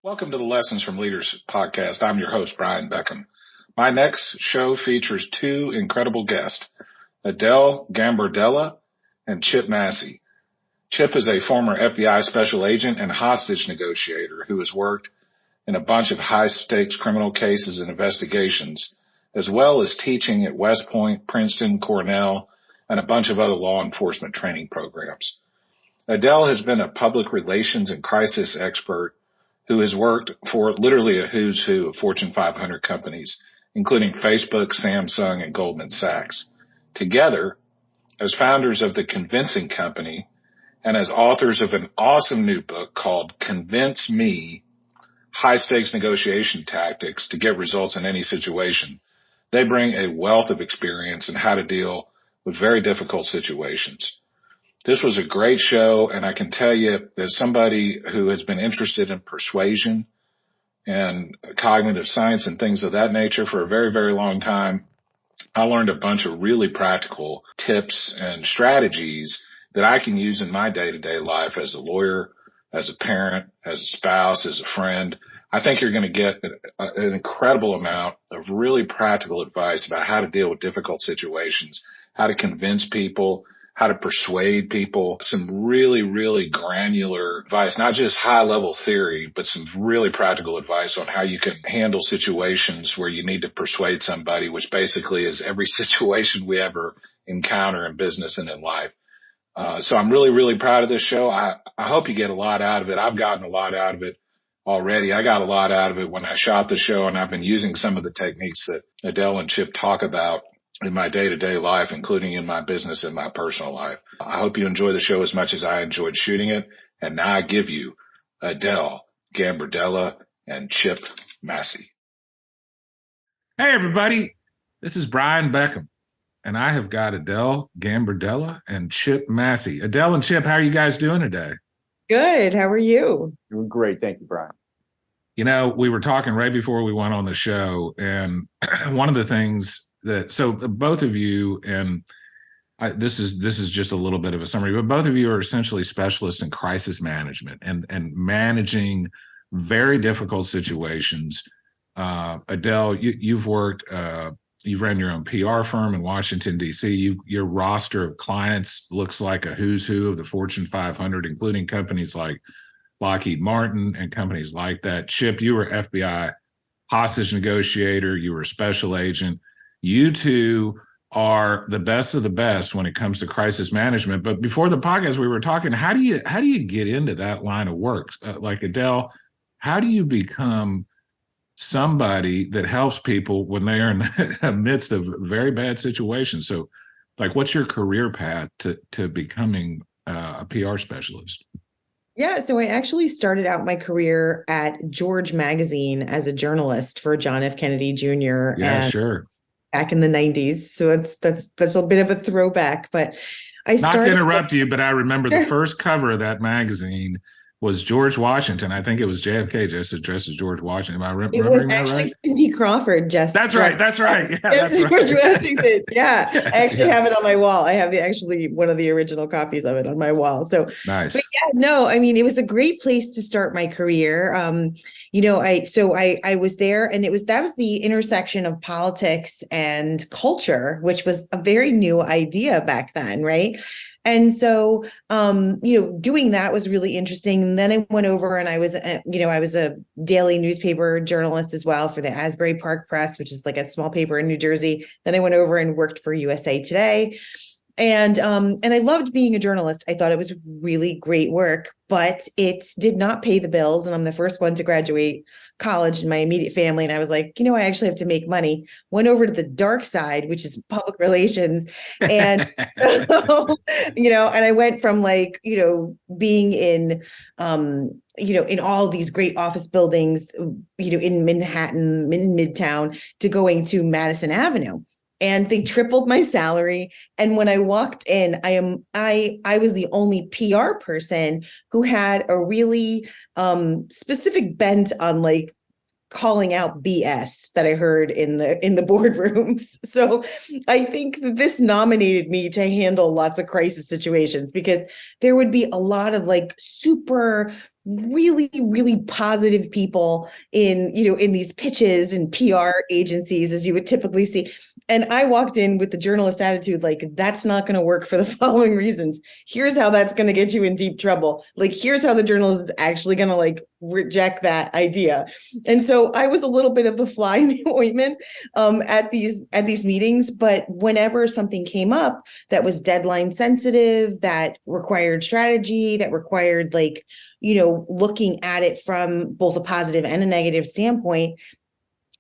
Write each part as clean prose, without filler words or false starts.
Welcome to the Lessons from Leaders podcast. I'm your host, Brian Beckcom. My next show features two incredible guests, Adele Gambardella and Chip Massey. Chip is a former FBI special agent and hostage negotiator who has worked in a bunch of high-stakes criminal cases and investigations, as well as teaching at West Point, Princeton, Cornell, and a bunch of other law enforcement training programs. Adele has been a public relations and crisis expert who has worked for literally a who's who of Fortune 500 companies, including Facebook, Samsung, and Goldman Sachs. Together, as founders of the Convincing Company and as authors of an awesome new book called Convince Me, High-Stakes Negotiation Tactics to Get Results in Any Situation, they bring a wealth of experience in how to deal with very difficult situations. This was a great show, and I can tell you, as somebody who has been interested in persuasion and cognitive science and things of that nature for a very, very long time, I learned a bunch of really practical tips and strategies that I can use in my day-to-day life as a lawyer, as a parent, as a spouse, as a friend. I think you're going to get an incredible amount of really practical advice about how to deal with difficult situations, how to convince people, how to persuade people, some really, really granular advice, not just high-level theory, but some really practical advice on how you can handle situations where you need to persuade somebody, which basically is every situation we ever encounter in business and in life. So I'm really, really proud of this show. I hope you get a lot out of it. I've gotten a lot out of it already. I got a lot out of it when I shot the show, and I've been using some of the techniques that Adele and Chip talk about in my day-to-day life, including in my business and my personal life. I hope you enjoy the show as much as I enjoyed shooting it. And now I give you Adele Gambardella and Chip Massey. Hey, everybody. This is Brian Beckcom, and I have got Adele Gambardella and Chip Massey. Adele and Chip, how are you guys doing today? Good. How are you? Doing great. Thank you, Brian. You know, we were talking right before we went on the show, and one of the things so both of you, and this is just a little bit of a summary, but both of you are essentially specialists in crisis management and managing very difficult situations. Adele, you've worked, you've ran your own PR firm in Washington, D.C. Your roster of clients looks like a who's who of the Fortune 500, including companies like Lockheed Martin and companies like that. Chip, you were FBI hostage negotiator. You were a special agent. You two are the best of the best when it comes to crisis management. But before the podcast, we were talking, how do you get into that line of work? Like Adele, how do you become somebody that helps people when they are in the midst of very bad situations? So, like, what's your career path to becoming a PR specialist? Yeah, so I actually started out my career at George Magazine as a journalist for John F. Kennedy Jr. Yeah, sure. Back in the 90s. So that's a bit of a throwback, but Not to interrupt you, but I remember the first cover of that magazine was George Washington. I think it was JFK just dressed as George Washington. Am I remembering that right? It was actually Cindy Crawford. That's right. Yeah, yes, that's George right. Washington. Yeah, I actually have it on my wall. I have one of the original copies of it on my wall. So nice. But yeah, no, I mean, it was a great place to start my career. I was there, and that was the intersection of politics and culture, which was a very new idea back then, right? And so, doing that was really interesting. And then I went over and I was a daily newspaper journalist as well for the Asbury Park Press, which is like a small paper in New Jersey. Then I went over and worked for USA Today. And I loved being a journalist. I thought it was really great work, but it did not pay the bills. And I'm the first one to graduate college in my immediate family. And I was like, I actually have to make money. Went over to the dark side, which is public relations. And so, and I went from being in, in all these great office buildings, in Manhattan, in Midtown, to going to Madison Avenue. And they tripled my salary. And when I walked in, I was the only PR person who had a really specific bent on calling out BS that I heard in the boardrooms. So I think that this nominated me to handle lots of crisis situations, because there would be a lot of super really, really positive people in, in these pitches and PR agencies, as you would typically see. And I walked in with the journalist attitude, like, that's not going to work for the following reasons. Here's how that's going to get you in deep trouble. Like, here's how the journalist is actually going to like reject that idea. And so I was a little bit of the fly in the ointment at these meetings. But whenever something came up that was deadline sensitive, that required strategy, that required like, looking at it from both a positive and a negative standpoint,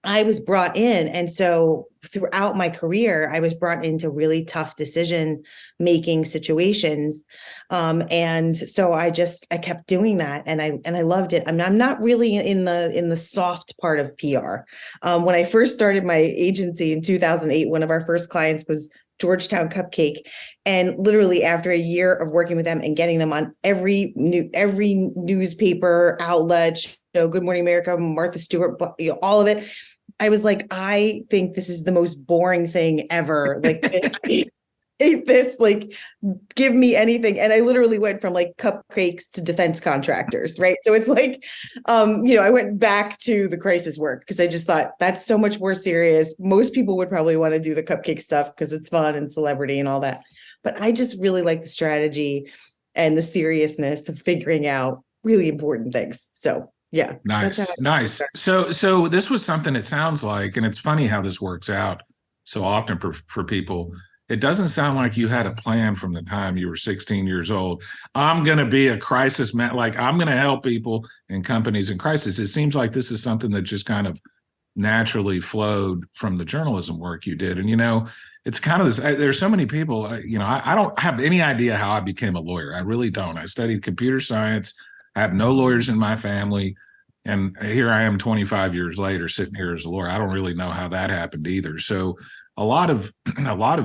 I was brought in. And so throughout my career, I was brought into really tough decision-making situations. And so I kept doing that, and I loved it. I'm not really in the soft part of PR. When I first started my agency in 2008, one of our first clients was Georgetown Cupcake. And literally after a year of working with them and getting them on every newspaper outlet, Good Morning America, Martha Stewart, all of it, I was like, I think this is the most boring thing ever. Like, I hate this, like, give me anything. And I literally went from like cupcakes to defense contractors, right? So it's like, I went back to the crisis work because I just thought that's so much more serious. Most people would probably want to do the cupcake stuff because it's fun and celebrity and all that. But I just really like the strategy and the seriousness of figuring out really important things. So yeah. Nice. So this was something, it sounds like, and it's funny how this works out so often for people. It doesn't sound like you had a plan from the time you were 16 years old. I'm going to be a crisis man. Like, I'm going to help people and companies in crisis. It seems like this is something that just kind of naturally flowed from the journalism work you did. And, it's kind of this, there's so many people, I don't have any idea how I became a lawyer. I really don't. I studied computer science. I have no lawyers in my family. And here I am 25 years later sitting here as a lawyer. I don't really know how that happened either. So a lot of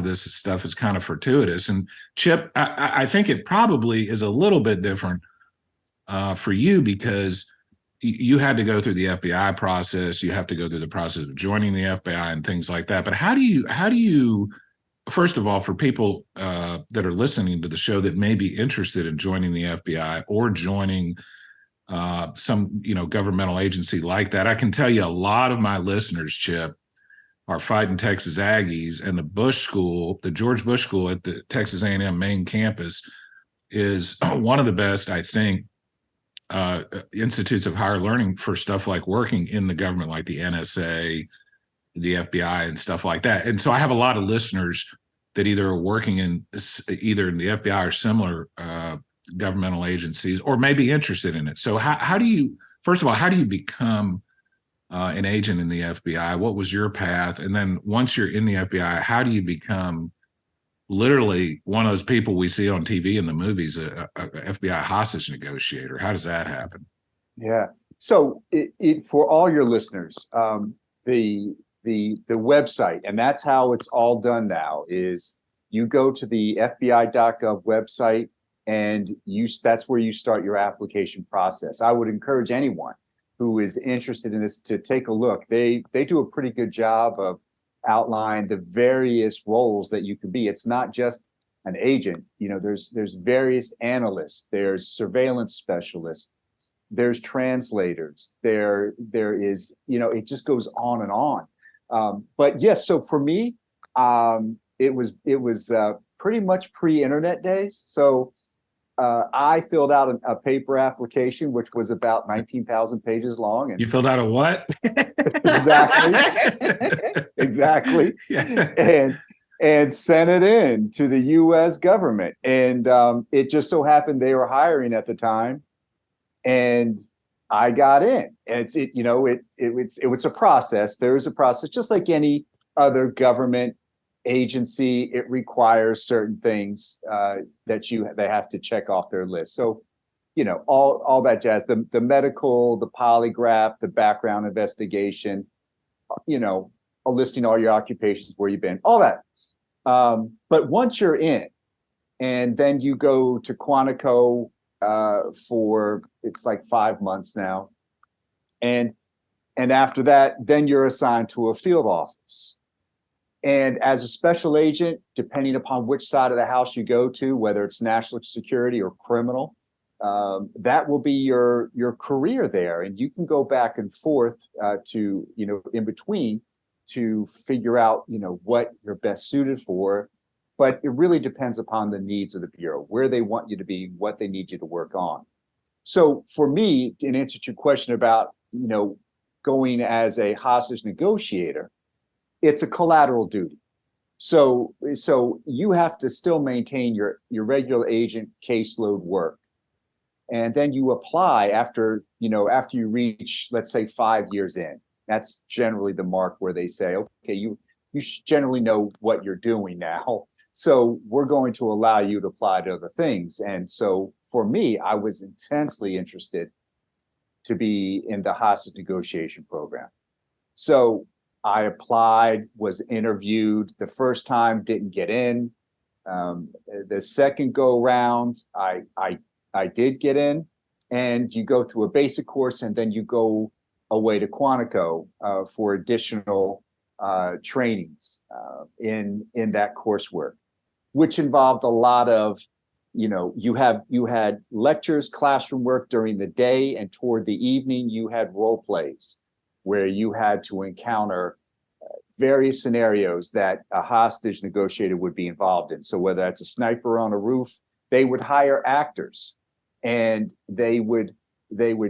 this stuff is kind of fortuitous. And Chip, I think it probably is a little bit different for you because you had to go through the FBI process. You have to go through the process of joining the FBI and things like that. But how do you first of all, for people that are listening to the show that may be interested in joining the FBI or joining some, governmental agency like that, I can tell you a lot of my listeners, Chip, are fighting Texas Aggies, and the George Bush School at the Texas A&M main campus is one of the best, I think, institutes of higher learning for stuff like working in the government, like the NSA, the FBI and stuff like that. And so I have a lot of listeners that either are working in the FBI or similar governmental agencies, or may be interested in it. So how do you become an agent in the FBI? What was your path? And then once you're in the FBI, how do you become literally one of those people we see on TV in the movies, a FBI hostage negotiator? How does that happen? Yeah. So for all your listeners, the website, and that's how it's all done now, is you go to the FBI.gov website, and that's where you start your application process. I would encourage anyone who is interested in this to take a look. They do a pretty good job of outlining the various roles that you can be. It's not just an agent. There's various analysts, there's surveillance specialists, there's translators, there is, it just goes on and on. But yes, so for me, it was pretty much pre-internet days. So I filled out a paper application, which was about 19,000 pages long. And you filled out a what? Exactly. Yeah. And sent it in to the U.S. government. And it just so happened they were hiring at the time, and I got in. And it was a process. There is a process, just like any other government agency. It requires certain things that they have to check off their list. So, all that jazz, the medical, the polygraph, the background investigation, listing all your occupations, where you've been, all that. But once you're in, and then you go to Quantico for, it's like 5 months now. And after that, then you're assigned to a field office. And as a special agent, depending upon which side of the house you go to, whether it's national security or criminal, that will be your career there, and you can go back and forth to in between to figure out what you're best suited for. But it really depends upon the needs of the bureau, where they want you to be, what they need you to work on. So for me, in answer to your question about going as a hostage negotiator, it's a collateral duty. So you have to still maintain your regular agent caseload work. And then you apply after you reach, let's say, 5 years in. That's generally the mark where they say, okay, you generally know what you're doing now. So we're going to allow you to apply to other things. And so for me, I was intensely interested to be in the hostage negotiation program. So I applied, was interviewed. The first time, didn't get in. The second go round, I did get in, and you go through a basic course, and then you go away to Quantico for additional trainings in that coursework, which involved a lot of, you had lectures, classroom work during the day, and toward the evening you had role plays where you had to encounter various scenarios that a hostage negotiator would be involved in. So whether that's a sniper on a roof, they would hire actors, and they would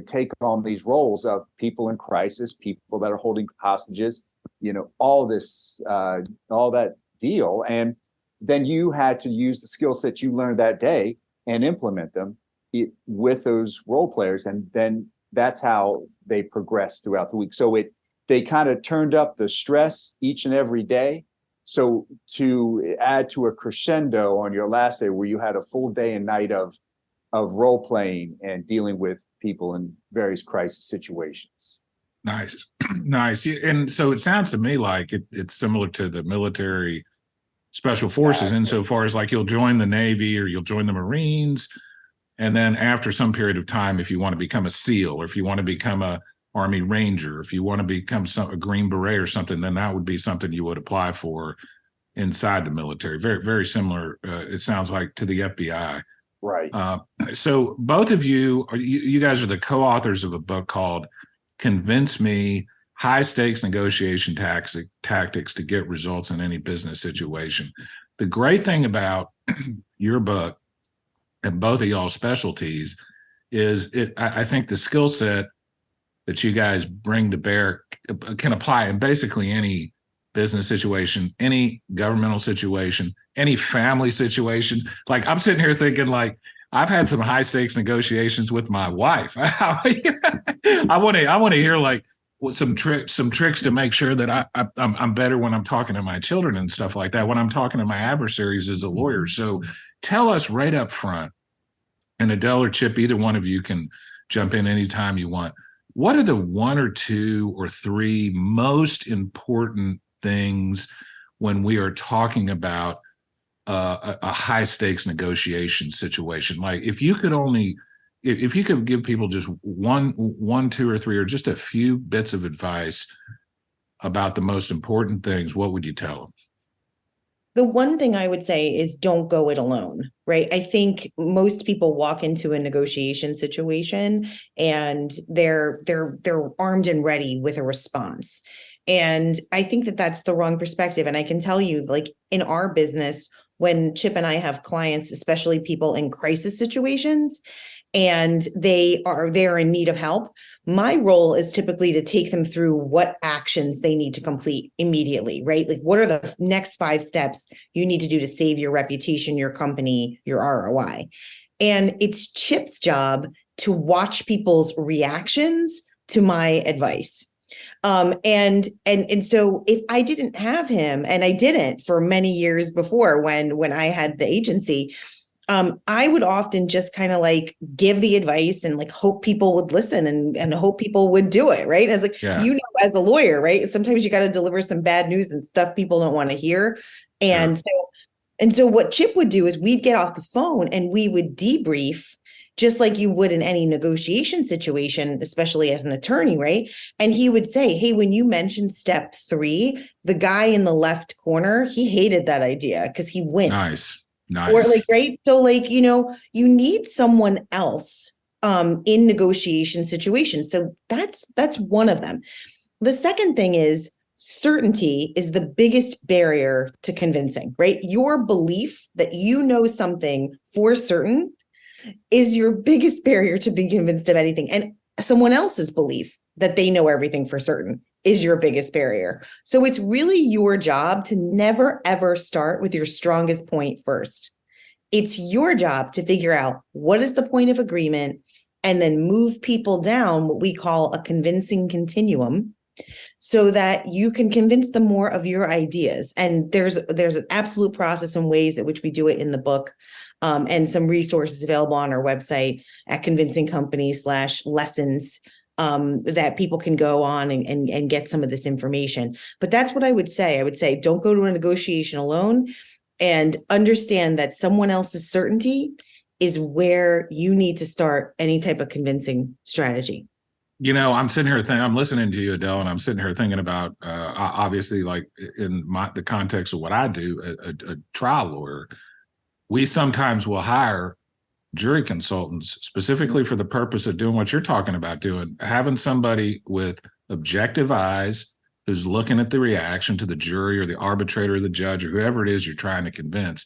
take on these roles of people in crisis, people that are holding hostages, all that deal. And then you had to use the skill set you learned that day and implement them with those role players. And then that's how they progress throughout the week. So they kind of turned up the stress each and every day. So to add to a crescendo on your last day where you had a full day and night of role playing and dealing with people in various crisis situations. Nice. Nice. And so it sounds to me like it's similar to the military special forces insofar as like you'll join the Navy or you'll join the Marines. And then after some period of time, if you want to become a SEAL, or if you want to become a Army Ranger, if you want to become a Green Beret or something, then that would be something you would apply for inside the military. Very, very similar, it sounds like, to the FBI. Right. So both of you guys are the co-authors of a book called Convince Me: High Stakes Negotiation Tactics to Get Results in Any Business Situation. The great thing about your book and both of y'all's specialties is I think the skill set that you guys bring to bear can apply in basically any business situation, any governmental situation, any family situation. Like I'm sitting here thinking, like, I've had some high stakes negotiations with my wife. I want to hear like some tricks to make sure that I'm better when I'm talking to my children and stuff like that, when I'm talking to my adversaries as a lawyer. So tell us right up front, and Adele or Chip, either one of you can jump in anytime you want. What are the one or two or three most important things when we are talking about a high stakes negotiation situation? Like if you could give people just one, two, or three, or just a few bits of advice about the most important things, what would you tell them? The one thing I would say is don't go it alone, right? I think most people walk into a negotiation situation and they're armed and ready with a response. And I think that that's the wrong perspective. And I can tell you, like in our business, when Chip and I have clients, especially people in crisis situations, and they're in need of help, my role is typically to take them through what actions they need to complete immediately, right? Like what are the next 5 steps you need to do to save your reputation, your company, your ROI? And it's Chip's job to watch people's reactions to my advice. And so if I didn't have him, and I didn't for many years before when I had the agency, I would often just kind of like give the advice and like hope people would listen and hope people would do it. Right. As like, as a lawyer, right. Sometimes you got to deliver some bad news and stuff people don't want to hear. And so what Chip would do is we'd get off the phone and we would debrief just like you would in any negotiation situation, especially as an attorney, right? And he would say, hey, when you mentioned step 3, the guy in the left corner, he hated that idea because he winced. Nice. Nice. Or like, right. So like, you need someone else in negotiation situations. So that's one of them. The second thing is certainty is the biggest barrier to convincing, right? Your belief that you know something for certain is your biggest barrier to being convinced of anything. And someone else's belief that they know everything for certain is your biggest barrier. So it's really your job to never, ever start with your strongest point first. It's your job to figure out what is the point of agreement and then move people down what we call a convincing continuum so that you can convince them more of your ideas. And there's an absolute process and ways at which we do it in the book, and some resources available on our website at convincingcompany.com/lessons that people can go on and get some of this information. But that's what I would say. I would say, don't go to a negotiation alone, and understand that someone else's certainty is where you need to start any type of convincing strategy. I'm sitting here I'm listening to you, Adele, and I'm sitting here thinking about, obviously, like in the context of what I do, a trial lawyer, we sometimes will hire jury consultants specifically for the purpose of doing what you're talking about doing, having somebody with objective eyes who's looking at the reaction to the jury or the arbitrator or the judge or whoever it is you're trying to convince.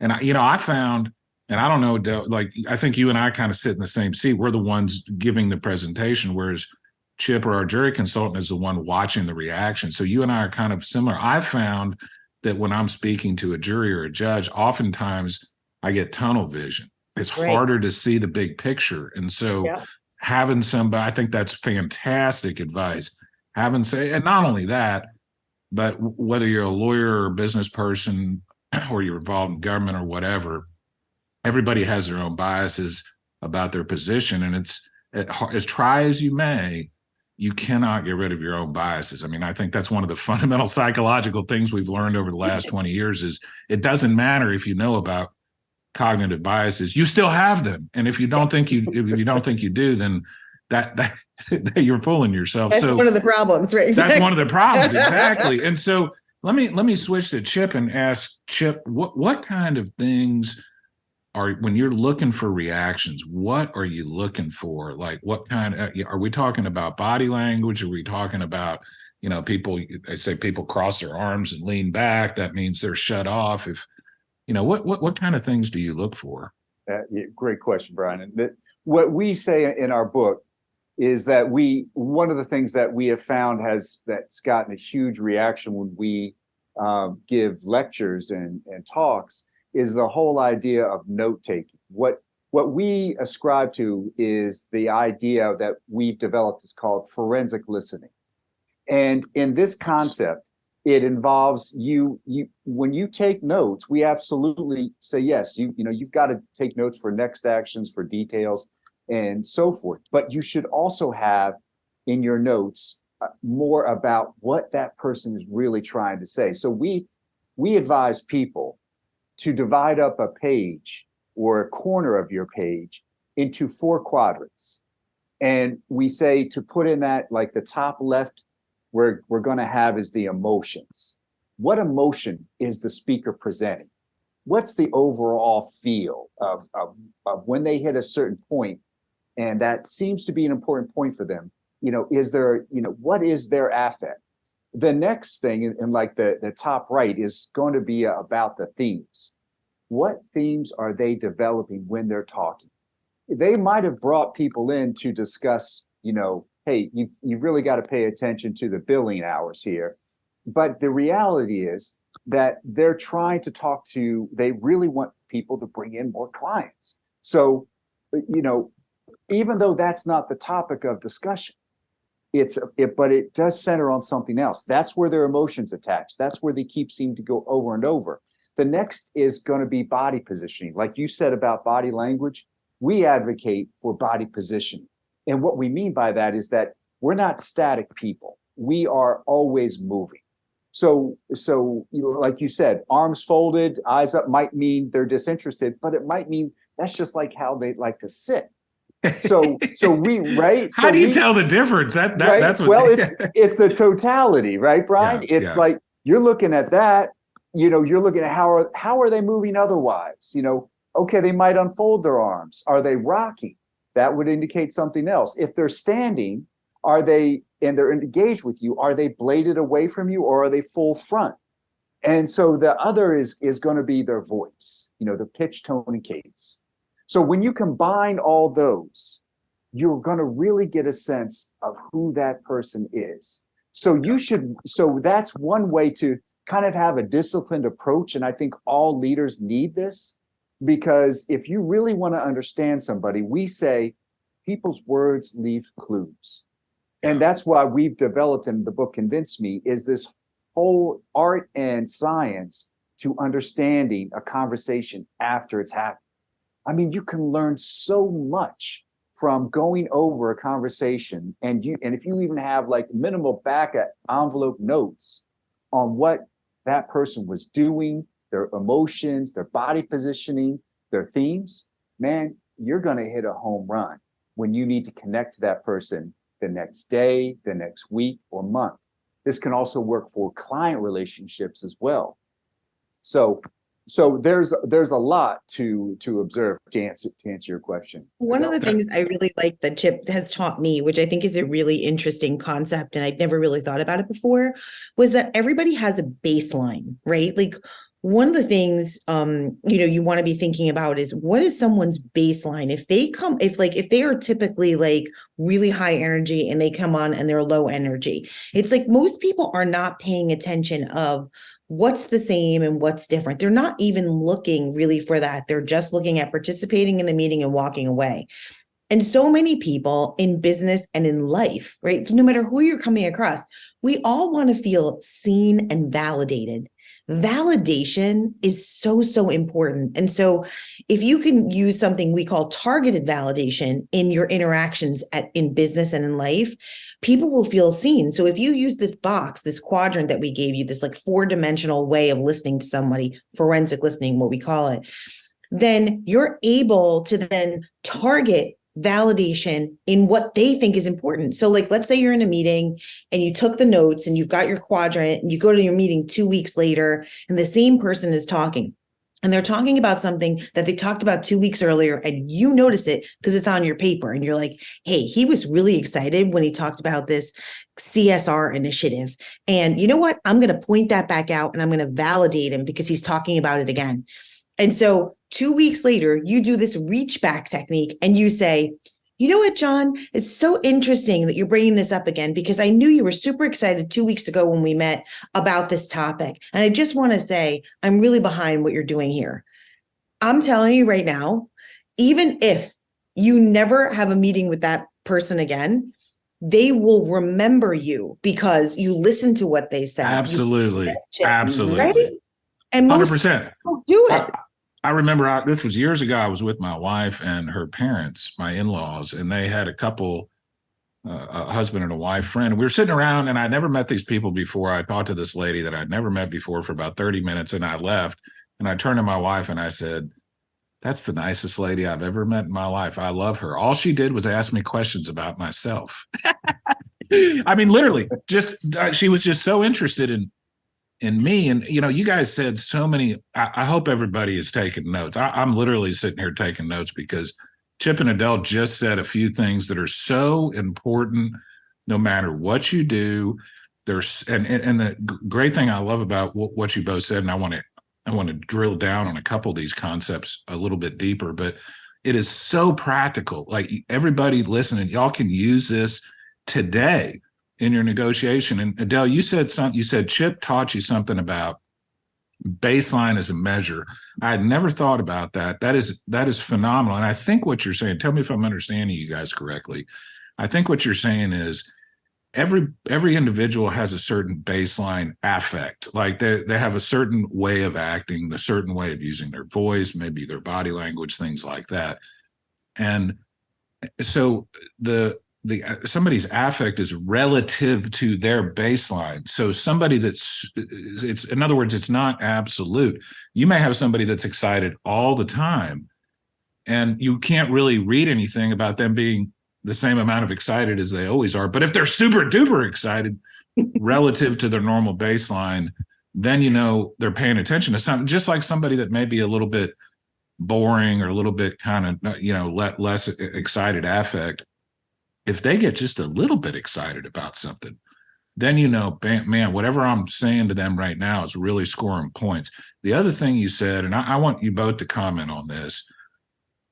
And I found, and I don't know, Adele, like, I think you and I kind of sit in the same seat. We're the ones giving the presentation, whereas Chip or our jury consultant is the one watching the reaction. So you and I are kind of similar. I found that when I'm speaking to a jury or a judge, oftentimes I get tunnel vision. It's harder to see the big picture. And so having somebody, I think that's fantastic advice. And not only that, but whether you're a lawyer or a business person or you're involved in government or whatever, everybody has their own biases about their position. And as try as you may, you cannot get rid of your own biases. I mean, I think that's one of the fundamental psychological things we've learned over the last 20 years is it doesn't matter if you know about cognitive biases, you still have them. And if you don't think you do, then that you're fooling yourself. That's one of the problems, right? Exactly. That's one of the problems, exactly. And so let me switch to Chip and ask Chip, what kind of things when you're looking for reactions, what are you looking for? Like, what kind of, are we talking about body language? Are we talking about, they say people cross their arms and lean back. That means they're shut off. What kind of things do you look for? Great question, Brian. And what we say in our book is that one of the things that we have found that's gotten a huge reaction when we give lectures and talks is the whole idea of note taking. What we ascribe to is the idea that we've developed is called forensic listening. And in this concept, it involves you when you take notes, we absolutely say, yes, you've got to take notes for next actions, for details, and so forth. But you should also have in your notes more about what that person is really trying to say. So we advise people to divide up a page or a corner of your page into 4 quadrants. And we say to put in that, like the top left, we're going to have is the emotions. What emotion is the speaker presenting? What's the overall feel of when they hit a certain point? And that seems to be an important point for them. Is there, what is their affect? The next thing in like the top right is going to be about the themes. What themes are they developing when they're talking? They might have brought people in to discuss, hey, you've really got to pay attention to the billing hours here. But the reality is that they're trying to they really want people to bring in more clients. So, even though that's not the topic of discussion, but it does center on something else. That's where their emotions attach. That's where they keep seeming to go over and over. The next is going to be body positioning. Like you said about body language, we advocate for body positioning. And what we mean by that is that we're not static people. We are always moving. So like you said, arms folded, eyes up might mean they're disinterested, but it might mean that's just like how they like to sit. So we, right? How do you tell the difference? That's what. Well, it's the totality, right, Brian? It's like you're looking at that, you're looking at how are they moving otherwise? Okay, they might unfold their arms. Are they rocking? That would indicate something else. If they're standing, and they're engaged with you, are they bladed away from you, or are they full front? And so the other is going to be their voice, the pitch, tone, and cadence. So when you combine all those, you're going to really get a sense of who that person is. So that's one way to kind of have a disciplined approach. And I think all leaders need this, because if you really want to understand somebody, we say people's words leave clues. And that's why we've developed in the book Convince Me is this whole art and science to understanding a conversation after it's happened. I mean, you can learn so much from going over a conversation, and if you even have like minimal back envelope notes on what that person was doing, their emotions, their body positioning, their themes, man, you're going to hit a home run when you need to connect to that person the next day, the next week, or month. This can also work for client relationships as well. So there's a lot to observe to answer your question. One of the things I really like that Chip has taught me, which I think is a really interesting concept, and I'd never really thought about it before, was that everybody has a baseline, right? Like one of the things, you want to be thinking about is what is someone's baseline? If they are typically like really high energy and they come on and they're low energy, it's like most people are not paying attention of what's the same and what's different. They're not even looking really for that. They're just looking at participating in the meeting and walking away. And so many people in business and in life, right? No matter who you're coming across, we all want to feel seen and validated. Validation is so important. And so if you can use something we call targeted validation in your interactions in business and in life, people will feel seen. So if you use this box, this quadrant that we gave you, this like 4-dimensional way of listening to somebody, forensic listening, what we call it, then you're able to then target validation in what they think is important. So like, let's say you're in a meeting and you took the notes and you've got your quadrant and you go to your meeting 2 weeks later and the same person is talking and they're talking about something that they talked about 2 weeks earlier and you notice it because it's on your paper and you're like, hey, he was really excited when he talked about this CSR initiative. And you know what? I'm going to point that back out and I'm going to validate him because he's talking about it again. And so 2 weeks later, you do this reach back technique and you say, you know what, John, it's so interesting that you're bringing this up again, because I knew you were super excited 2 weeks ago when we met about this topic. And I just want to say, I'm really behind what you're doing here. I'm telling you right now, even if you never have a meeting with that person again, they will remember you because you listen to what they said. Absolutely. Absolutely. Right? And most 100%. people do it. I remember this was years ago. I was with my wife and her parents, my in-laws, and they had a couple, a husband and a wife friend. We were sitting around and I'd never met these people before. I talked to this lady that I'd never met before for about 30 minutes and I left and I turned to my wife and I said, that's the nicest lady I've ever met in my life. I love her. All she did was ask me questions about myself. I mean, literally, she was just so interested in me. And, you guys said so many, I hope everybody is taking notes. I'm literally sitting here taking notes because Chip and Adele just said a few things that are so important no matter what you do. And the great thing I love about what you both said, and I want to drill down on a couple of these concepts a little bit deeper, but it is so practical. Like everybody listening, y'all can use this today in your negotiation. And Adele, you said Chip taught you something about baseline as a measure. I had never thought about that. That is phenomenal. And I think what you're saying, tell me if I'm understanding you guys correctly. I think what you're saying is every individual has a certain baseline affect. Like they have a certain way of acting, a certain way of using their voice, maybe their body language, things like that. And so somebody's affect is relative to their baseline. So somebody it's in other words, it's not absolute. You may have somebody that's excited all the time and you can't really read anything about them being the same amount of excited as they always are. But if they're super duper excited relative to their normal baseline, then they're paying attention to something. Just like somebody that may be a little bit boring or a little bit kind of less excited affect, if they get just a little bit excited about something, then man, whatever I'm saying to them right now is really scoring points. The other thing you said, and I want you both to comment on this,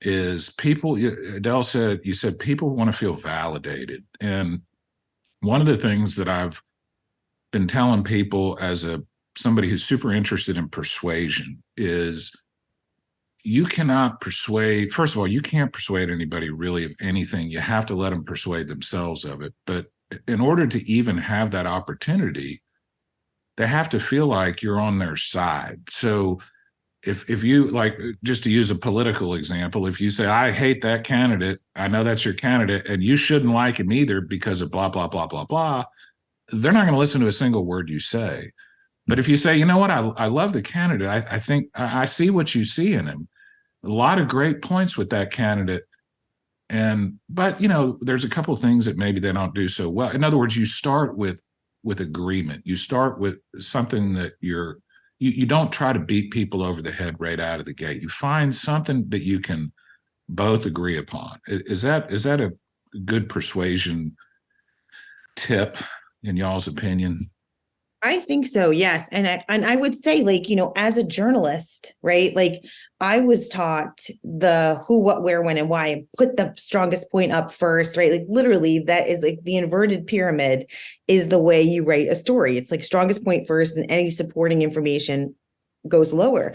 is Adele said, you said people want to feel validated. And one of the things that I've been telling people as somebody who's super interested in persuasion is you cannot persuade. First of all, you can't persuade anybody really of anything. You have to let them persuade themselves of it. But in order to even have that opportunity, they have to feel like you're on their side. So if you, like, just to use a political example, if you say, I hate that candidate, I know that's your candidate, and you shouldn't like him either because of blah, blah, blah, blah, blah, they're not going to listen to a single word you say. But if you say, you know what, I love the candidate. I think I see what you see in him. A lot of great points with that candidate. But there's a couple of things that maybe they don't do so well. In other words, you start with agreement. You start with something that you don't try to beat people over the head right out of the gate. You find something that you can both agree upon. Is that a good persuasion tip in y'all's opinion? I think so, yes. And I would say, like, as a journalist, right? Like, I was taught the who, what, where, when, and why, and put the strongest point up first, right? Like, literally, that is like the inverted pyramid is the way you write a story. It's like strongest point first, and any supporting information goes lower.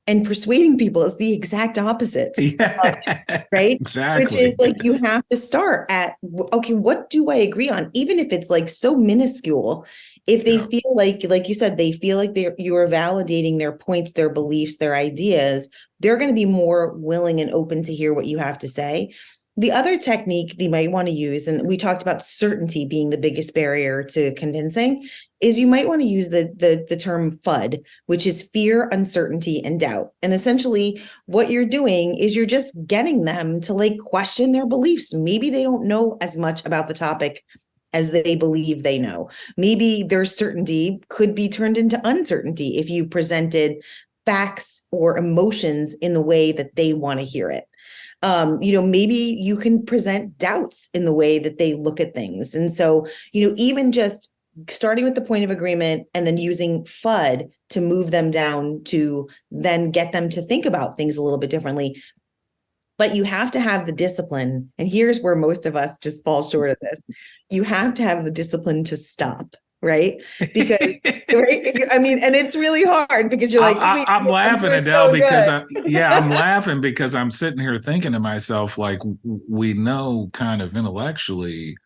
And persuading people is the exact opposite. Yeah, right? Exactly. Which is like, you have to start at, okay, what do I agree on? Even if it's like so minuscule, if they feel like you said, they feel like you are validating their points, their beliefs, their ideas, they're going to be more willing and open to hear what you have to say. The other technique they might want to use, and we talked about certainty being the biggest barrier to convincing, is you might want to use the term FUD, which is fear, uncertainty, and doubt. And essentially what you're doing is you're just getting them to like question their beliefs. Maybe they don't know as much about the topic as they believe they know. Maybe their certainty could be turned into uncertainty if you presented facts or emotions in the way that they want to hear it. Maybe you can present doubts in the way that they look at things. And so, even just starting with the point of agreement and then using FUD to move them down to then get them to think about things a little bit differently. But you have to have the discipline. And here's where most of us just fall short of this. You have to have the discipline to stop. Right? Because, right? I mean, and it's really hard because you're like, I'm laughing, Adele, because I'm laughing because I'm sitting here thinking to myself, like, we know kind of intellectually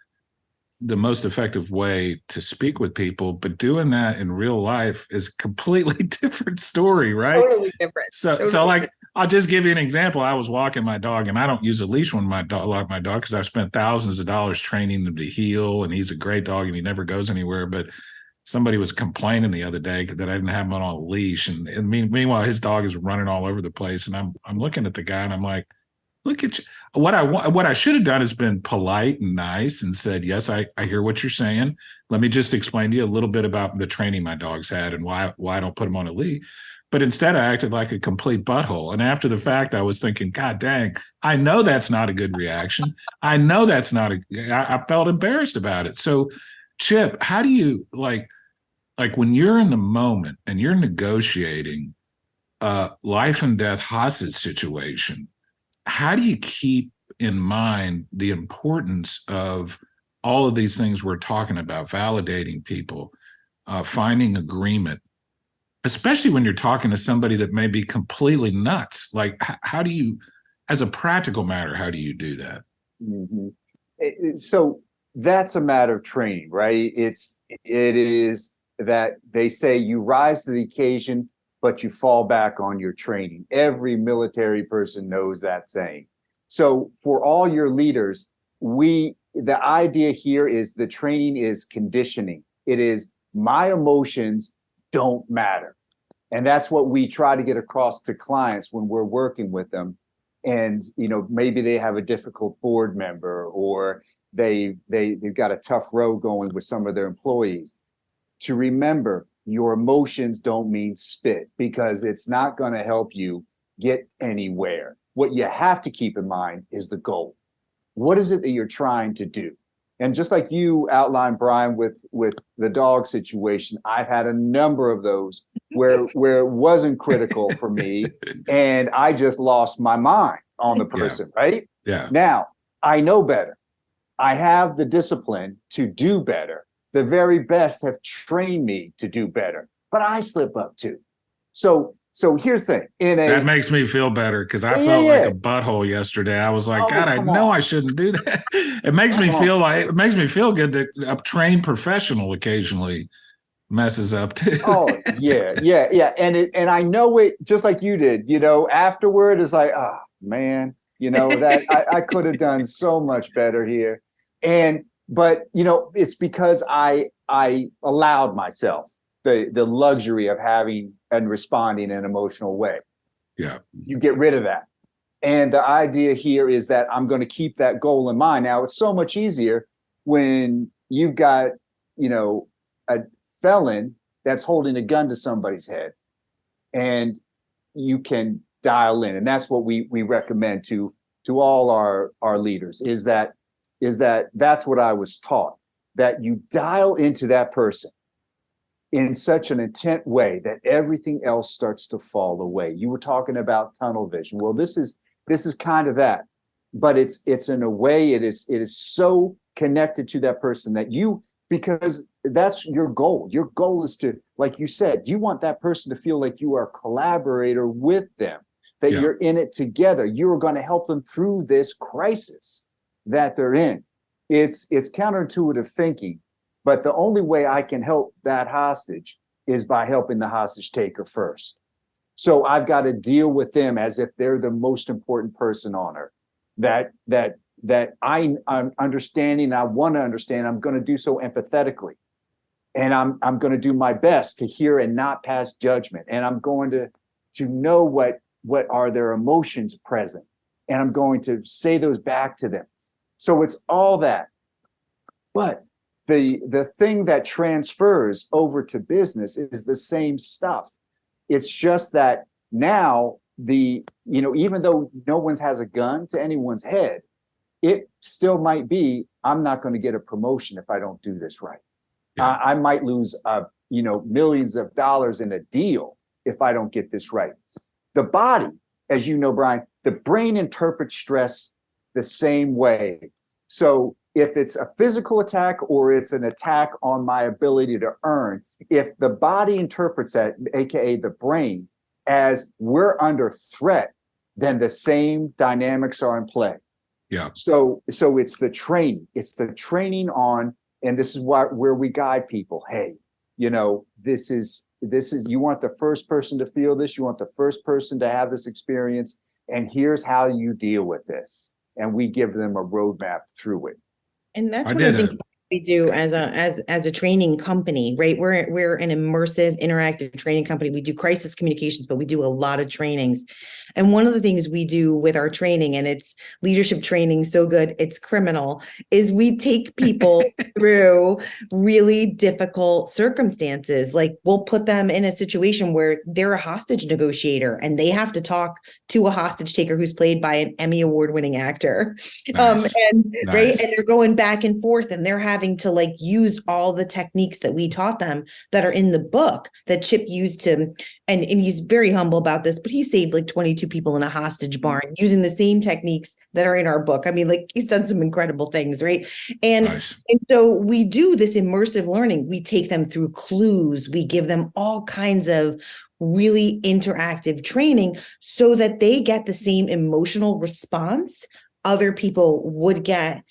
the most effective way to speak with people, but doing that in real life is a completely different story, right? Totally different. So like, I'll just give you an example. I was walking my dog, and I don't use a leash when I walk my dog because I've spent thousands of dollars training him to heel, and he's a great dog and he never goes anywhere. But somebody was complaining the other day that I didn't have him on a leash, and meanwhile his dog is running all over the place, and I'm looking at the guy and I'm like, look at you. What I should have done is been polite and nice and said, yes, I hear what you're saying. Let me just explain to you a little bit about the training my dog's had and why I don't put him on a leash. But instead, I acted like a complete butthole. And after the fact, I was thinking, God dang, I know that's not a good reaction. I know that's not I felt embarrassed about it. So, Chip, how do you, like when you're in the moment and you're negotiating a life and death hostage situation, how do you keep in mind the importance of all of these things we're talking about, validating people, finding agreement, especially when you're talking to somebody that may be completely nuts? Like, how do you, as a practical matter, how do you do that? Mm-hmm. So that's a matter of training, right? It is that they say you rise to the occasion, but you fall back on your training. Every military person knows that saying. So for all your leaders, the idea here is the training is conditioning. It is my emotions don't matter. And that's what we try to get across to clients when we're working with them. And, maybe they have a difficult board member, or they've got a tough row going with some of their employees. To remember, your emotions don't mean spit, because it's not going to help you get anywhere. What you have to keep in mind is the goal. What is it that you're trying to do? And just like you outlined, Brian, with the dog situation, I've had a number of those where it wasn't critical for me, and I just lost my mind on the person, right? Yeah. Now, I know better. I have the discipline to do better. The very best have trained me to do better, but I slip up too. So here's the thing. That makes me feel better, because I felt like a butthole yesterday. I was like, God, I know I shouldn't do that. It makes me feel good that a trained professional occasionally messes up too. Yeah. And I know it just like you did. Afterward, it's like, oh man, that I could have done so much better here. But it's because I allowed myself the luxury of having and responding in an emotional way. Yeah. You get rid of that. And the idea here is that I'm going to keep that goal in mind. Now, it's so much easier when you've got, a felon that's holding a gun to somebody's head, and you can dial in. And that's what we recommend to all our leaders, is that's what I was taught, that you dial into that person in such an intent way that everything else starts to fall away. You were talking about tunnel vision. Well, this is kind of that, but it's in a way it is so connected to that person that because that's your goal. Your goal is to, like you said, you want that person to feel like you are a collaborator with them, that you're in it together. You're going to help them through this crisis that they're in. It's counterintuitive thinking, but the only way I can help that hostage is by helping the hostage taker first. So I've got to deal with them as if they're the most important person on earth. That I'm understanding, I want to understand. I'm going to do so empathetically, and I'm going to do my best to hear and not pass judgment. And I'm going to know what are their emotions present, and I'm going to say those back to them. So it's all that. But the thing that transfers over to business is the same stuff. It's just that now even though no one has a gun to anyone's head, it still might be, I'm not going to get a promotion if I don't do this right. Yeah. I might lose millions of dollars in a deal if I don't get this right. The body, as you know, Brian, the brain interprets stress the same way. So if it's a physical attack or it's an attack on my ability to earn, if the body interprets that, aka the brain, as we're under threat, then the same dynamics are in play. Yeah. So it's the training. It's the training on, and this is where we guide people. Hey, this is you want the first person to feel this. You want the first person to have this experience, and here's how you deal with this. And we give them a roadmap through it. And that's one of the things we do as a training company, right? We're an immersive, interactive training company. We do crisis communications, but we do a lot of trainings. And one of the things we do with our training, and it's leadership training so good, it's criminal, is we take people through really difficult circumstances. Like we'll put them in a situation where they're a hostage negotiator and they have to talk to a hostage taker who's played by an Emmy award-winning actor. Nice. Right. And they're going back and forth, and they're having to use all the techniques that we taught them that are in the book that Chip used to, and he's very humble about this, but he saved 22 people in a hostage barn using the same techniques that are in our book. I mean, he's done some incredible things, right? And, nice. And so we do this immersive learning. We take them through clues. We give them all kinds of really interactive training so that they get the same emotional response other people would get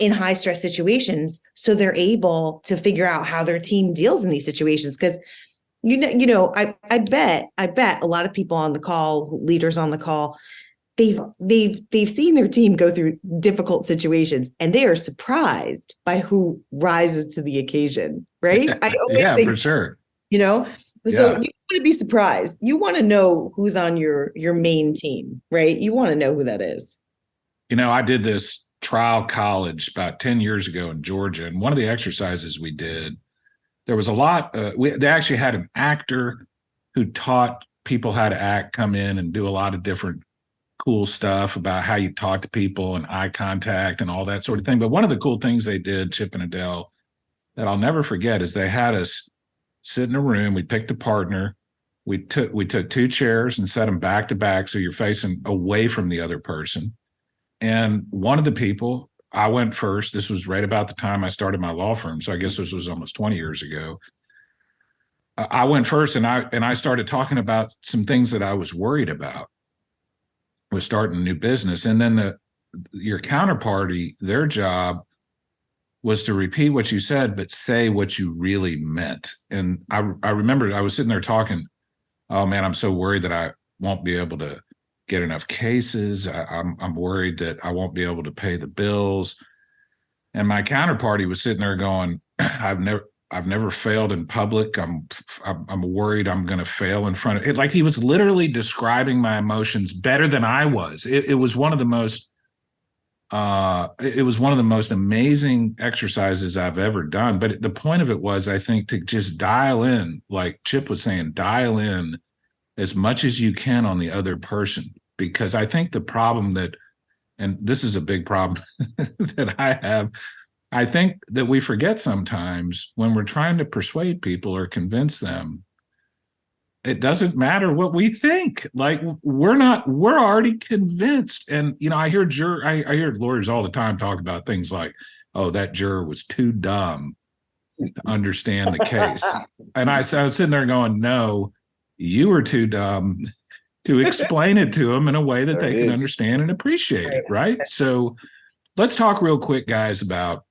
in high stress situations. So they're able to figure out how their team deals in these situations. Because I bet a lot of people on the call, leaders on the call, they've seen their team go through difficult situations, and they are surprised by who rises to the occasion, right? I always think, for sure. So you want to be surprised. You want to know who's on your main team, right? You want to know who that is. I did this trial college about 10 years ago in Georgia, and one of the exercises we did there was a lot. They actually had an actor who taught people how to act, come in and do a lot of different cool stuff about how you talk to people and eye contact and all that sort of thing. But one of the cool things they did, Chip and Adele, that I'll never forget is they had us sit in a room. We picked a partner. We took 2 chairs and set them back to back so you're facing away from the other person. And one of the people, I went first. This was right about the time I started my law firm, so I guess this was almost 20 years ago. I went first, and I started talking about some things that I was worried about with starting a new business. And then your counterparty, their job was to repeat what you said, but say what you really meant. And I remember I was sitting there talking, oh man, I'm so worried that I won't be able to get enough cases. I'm worried that I won't be able to pay the bills. And my counterparty was sitting there going, I've never failed in public. I'm worried I'm going to fail in front of it. Like he was literally describing my emotions better than I was. It was one of the most amazing exercises I've ever done. But the point of it was, I think, to just dial in, like Chip was saying, dial in as much as you can on the other person. Because I think the problem and this is a big problem that I have, I think that we forget sometimes when we're trying to persuade people or convince them, it doesn't matter what we think. Like we're already convinced. And, I hear lawyers all the time talk about things like, oh, that juror was too dumb to understand the case. And I was sitting there going, no, you were too dumb to explain it to them in a way that they can understand and appreciate it. Right. So let's talk real quick, guys, about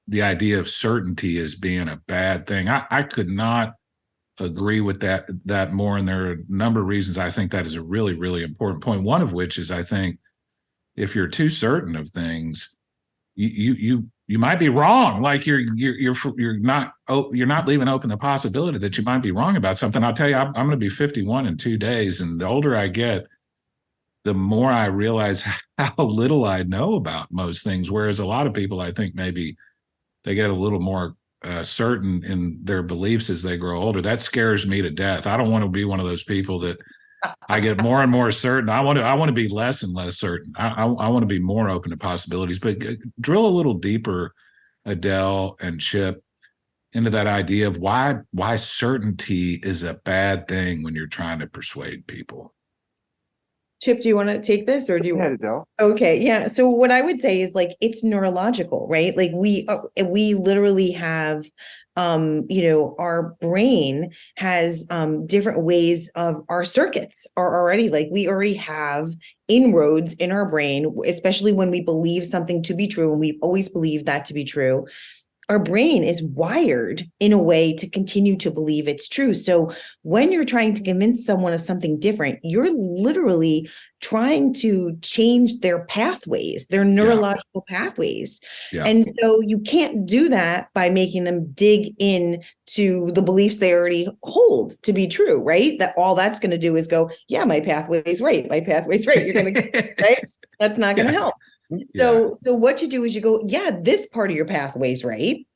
the idea of certainty as being a bad thing. I could not agree with that more. And there are a number of reasons I think that is a really, really important point. One of which is, I think if you're too certain of things, you might be wrong. Like you're not leaving open the possibility that you might be wrong about something. I'll tell you, I'm going to be 51 in 2 days. And the older I get, the more I realize how little I know about most things. Whereas a lot of people, I think maybe they get a little more certain in their beliefs as they grow older. That scares me to death. I don't want to be one of those people that I get more and more certain. I want to be less and less certain. I want to be more open to possibilities. But drill a little deeper, Adele and Chip, into that idea of why certainty is a bad thing when you're trying to persuade people. Chip, do you want to take this or do you want Adele? Okay. Yeah. So what I would say is like, it's neurological, right? Like we literally have, our brain has different ways of our circuits are already like, we already have inroads in our brain, especially when we believe something to be true. And we've always believed that to be true. Our brain is wired in a way to continue to believe it's true. So when you're trying to convince someone of something different, you're literally trying to change their pathways, their neurological pathways. Yeah. And so you can't do that by making them dig in to the beliefs they already hold to be true, right? That all that's going to do is go, yeah, my pathway's right. My pathway's right. You're going to, right? That's not going to help. So what you do is you go, yeah, this part of your pathway's right.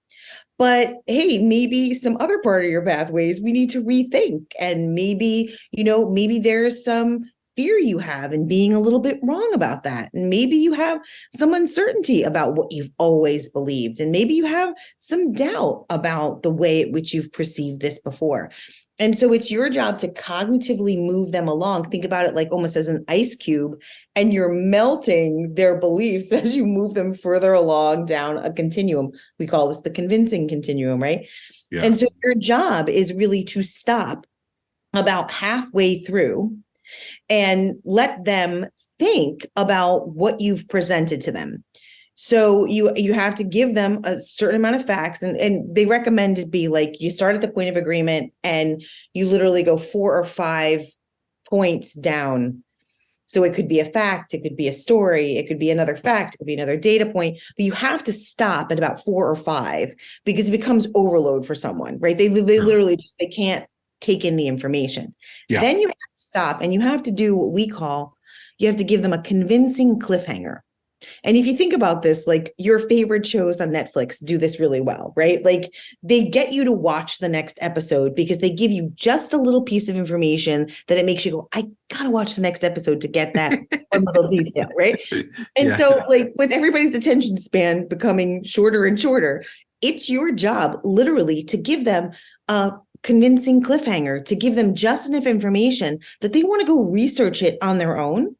But hey, maybe some other part of your pathways we need to rethink. And maybe, maybe there's some fear you have in being a little bit wrong about that. And maybe you have some uncertainty about what you've always believed. And maybe you have some doubt about the way at which you've perceived this before. And so it's your job to cognitively move them along. Think about it like almost as an ice cube, and you're melting their beliefs as you move them further along down a continuum. We call this the convincing continuum, right? Yeah. And so your job is really to stop about halfway through and let them think about what you've presented to them. So you have to give them a certain amount of facts, and they recommend it be like you start at the point of agreement and you literally go 4 or 5 points down. So it could be a fact, it could be a story, it could be another fact, it could be another data point, but you have to stop at about 4 or 5 because it becomes overload for someone, right? They literally just, they can't take in the information. Yeah. Then you have to stop and you have to do what we call, you have to give them a convincing cliffhanger. And if you think about this, like your favorite shows on Netflix do this really well, right? Like they get you to watch the next episode because they give you just a little piece of information that it makes you go, I gotta watch the next episode to get that one little detail, right? And so like with everybody's attention span becoming shorter and shorter, it's your job literally to give them a convincing cliffhanger, to give them just enough information that they want to go research it on their own.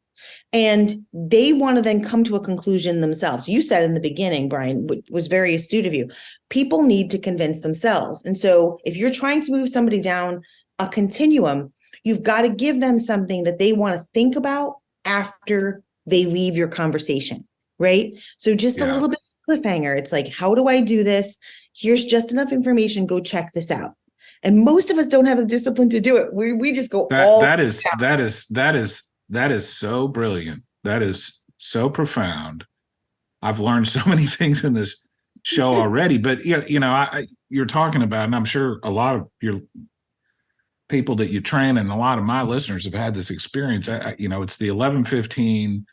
And they want to then come to a conclusion themselves. You said in the beginning, Brian, which was very astute of you, people need to convince themselves. And so if you're trying to move somebody down a continuum, you've got to give them something that they want to think about after they leave your conversation, right? So just a little bit of cliffhanger. It's like, how do I do this? Here's just enough information. Go check this out. And most of us don't have the discipline to do it. We just go that is so brilliant. That is so profound. I've learned so many things in this show already, but you're talking about, and I'm sure a lot of your people that you train and a lot of my listeners have had this experience. It's the 11:15.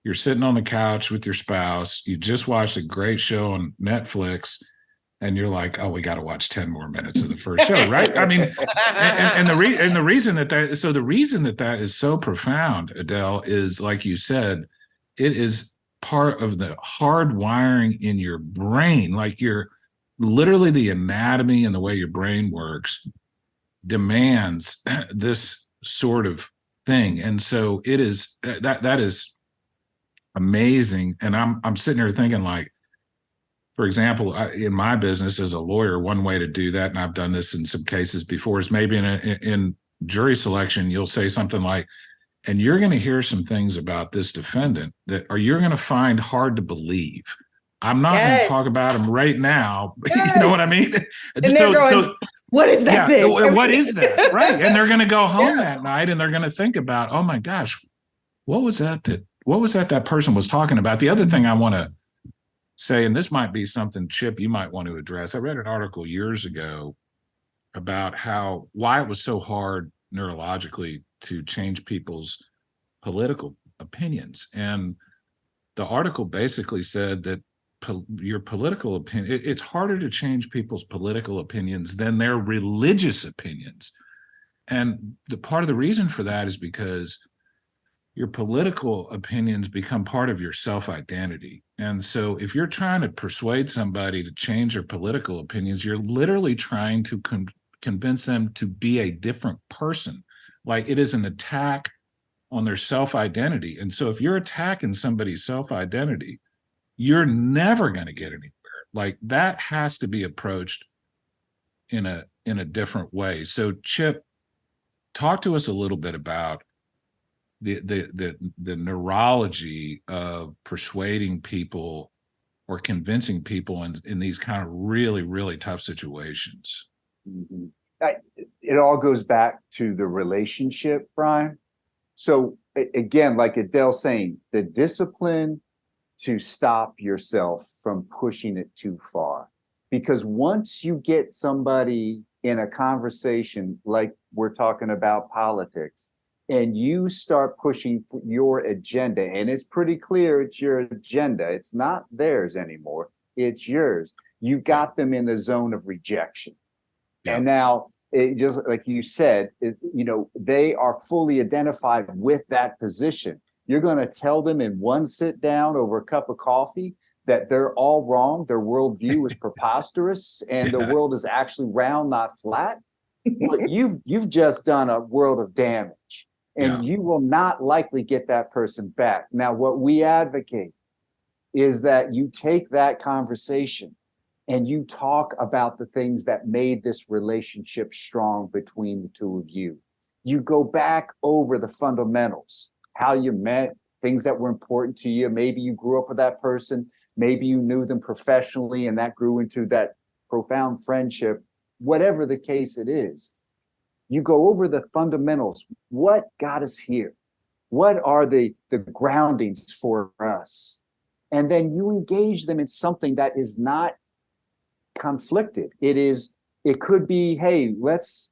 You're sitting on the couch with your spouse. You just watched a great show on Netflix. And you're like, oh, we got to watch 10 more minutes of the first show, right? I mean, the reason that is so profound, Adele, is like you said, it is part of the hard wiring in your brain. Like you're literally the anatomy and the way your brain works demands this sort of thing. And so it is that is amazing. And I'm sitting here thinking like, for example, in my business as a lawyer, one way to do that, and I've done this in some cases before, is maybe in jury selection, you'll say something like, and you're going to hear some things about this defendant that you're going to find hard to believe. I'm not going to talk about him right now. You know what I mean? And so what is that thing? What is that? Right. And they're going to go home that night and they're going to think about, oh my gosh, what was that person was talking about? The other thing I want to say, and this might be something, Chip, you might want to address. I read an article years ago about why it was so hard neurologically to change people's political opinions. And the article basically said that your political opinion, it's harder to change people's political opinions than their religious opinions. And the part of the reason for that is because your political opinions become part of your self-identity. And so if you're trying to persuade somebody to change their political opinions, you're literally trying to convince them to be a different person. Like it is an attack on their self-identity. And so if you're attacking somebody's self-identity, you're never going to get anywhere. Like that has to be approached in a different way. So Chip, talk to us a little bit about the neurology of persuading people or convincing people in these kind of really, really tough situations. Mm-hmm. It all goes back to the relationship, Brian. So again, like Adele's saying, the discipline to stop yourself from pushing it too far. Because once you get somebody in a conversation, like we're talking about politics, and you start pushing for your agenda, and it's pretty clear it's your agenda, it's not theirs anymore, it's yours. You got them in the zone of rejection. Yeah. And now, it just like you said, they are fully identified with that position. You're going to tell them in one sit down over a cup of coffee that they're all wrong, their worldview is preposterous, and the world is actually round, not flat. Well, you've just done a world of damage. And you will not likely get that person back. Now, what we advocate is that you take that conversation and you talk about the things that made this relationship strong between the two of you. You go back over the fundamentals, how you met, things that were important to you. Maybe you grew up with that person. Maybe you knew them professionally and that grew into that profound friendship. Whatever the case it is. You go over the fundamentals. What got us here? What are the groundings for us? And then you engage them in something that is not conflicted. It could be, hey, let's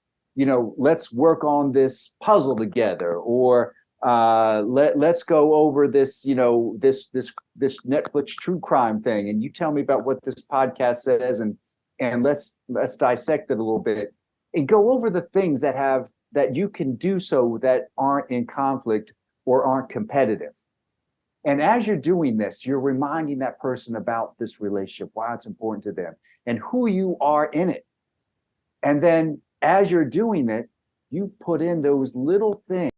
work on this puzzle together, or Let's go over this, this Netflix true crime thing, and you tell me about what this podcast says, and let's dissect it a little bit and go over the things that you can do so that aren't in conflict or aren't competitive. And as you're doing this, you're reminding that person about this relationship, why it's important to them, and who you are in it. And then as you're doing it, you put in those little things